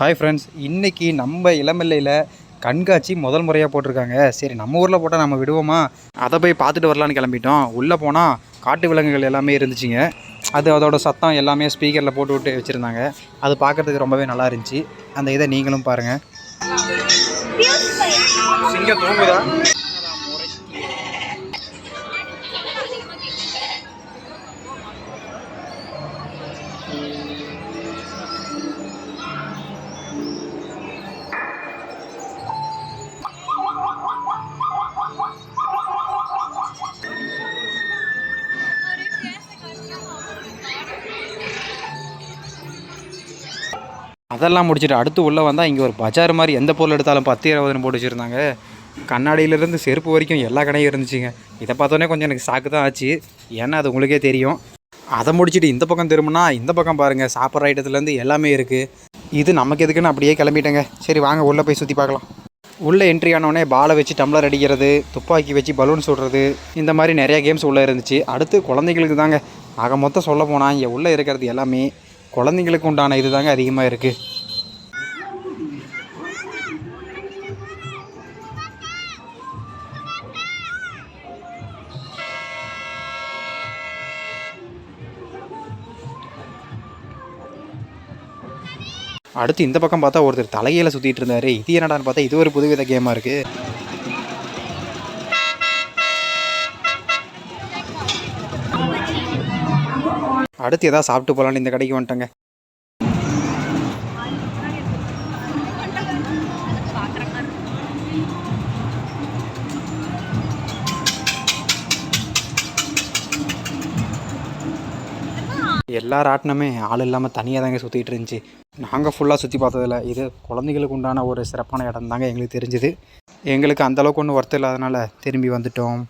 Hi friends, இன்றைக்கி நம்ம இளம்பிள்ளையில் கண்காட்சி முதல் முறையாக போட்டிருக்காங்க. சரி, நம்ம ஊரில் போட்டால் நம்ம விடுவோமா, அதை போய் பார்த்துட்டு வரலான்னு கிளம்பிட்டோம். உள்ளே போனால் காட்டு விலங்குகள் எல்லாமே இருந்துச்சுங்க. அதோட சத்தம் எல்லாமே ஸ்பீக்கரில் போட்டு விட்டு வச்சுருந்தாங்க. அது பார்க்குறதுக்கு ரொம்பவே நல்லா இருந்துச்சு. அந்த இதை நீங்களும் பாருங்கள். சிங்கம் தூங்குதா? அதெல்லாம் முடிச்சுட்டு அடுத்து உள்ளே வந்தால் இங்கே ஒரு பஜார் மாதிரி எந்த பொருள் எடுத்தாலும் 10-20 போட்டு வச்சுருந்தாங்க. கண்ணாடியிலேருந்து செருப்பு வரைக்கும் எல்லா கடையும் இருந்துச்சுங்க. இதை பார்த்தோன்னே கொஞ்சம் எனக்கு சாக்கு தான் ஆச்சு. ஏன்னா அது உங்களுக்கே தெரியும். அதை முடிச்சுட்டு இந்த பக்கம் திரும்பினா இந்த பக்கம் பாருங்கள், சாப்பிட்ற ஐட்டத்துலேருந்து எல்லாமே இருக்குது. இது நமக்கு எதுக்குன்னு அப்படியே கிளம்பிட்டேங்க. சரி வாங்க உள்ளே போய் சுற்றி பார்க்கலாம். உள்ளே என்ட்ரி ஆனோடனே பாலை வச்சு டம்ளர் அடிக்கிறது, துப்பாக்கி வச்சு பலூன் சுடுறது, இந்த மாதிரி நிறையா கேம்ஸ் உள்ளே இருந்துச்சு. அடுத்து குழந்தைங்களுக்கு தாங்க. ஆக மொத்தம் சொல்ல போனால் இங்கே உள்ளே இருக்கிறது எல்லாமே குழந்தைங்களுக்கு உண்டான இது தாங்க அதிகமாக இருக்குது. அடுத்து இந்த பக்கம் பார்த்தா ஒருத்தர் தலையில சுற்றிட்டு இருந்தார். இது என்னடான்னு பார்த்தா இது ஒரு புதுவித கேமாக இருக்குது. அடுத்து எதாவது சாப்பிட்டு போகலான்னு இந்த கடைக்கு வந்துட்டேங்க. எல்லா ராட்டினமே ஆள் இல்லாமல் தனியாக தாங்க சுற்றிட்டு இருந்துச்சு. நாங்கள் ஃபுல்லாக சுற்றி பார்த்ததில்ல. இது குழந்தைகளுக்கு உண்டான ஒரு சிறப்பான இடம் தாங்க எங்களுக்கு தெரிஞ்சுது. எங்களுக்கு அந்தளவுக்கு ஒன்றும் ஒர்த்து இல்லாதனால திரும்பி வந்துட்டோம்.